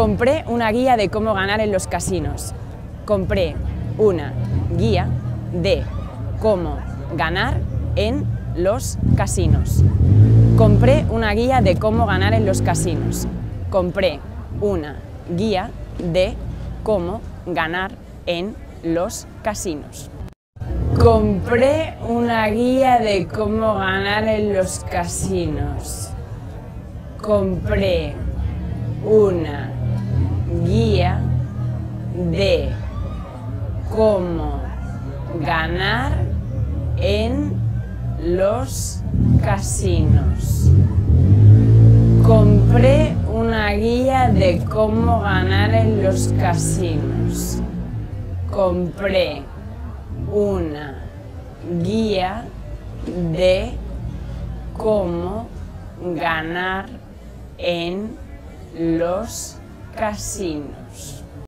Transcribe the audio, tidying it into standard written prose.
Compré una guía de cómo ganar en los casinos. Compré una guía de cómo ganar en los casinos. Compré una guía de cómo ganar en los casinos. Compré una guía de cómo ganar en los casinos. Compré una guía de cómo ganar en los casinos. Compré una guía de cómo ganar en los casinos. Compré una guía de cómo ganar en los casinos. Compré una guía de cómo ganar en los casinos.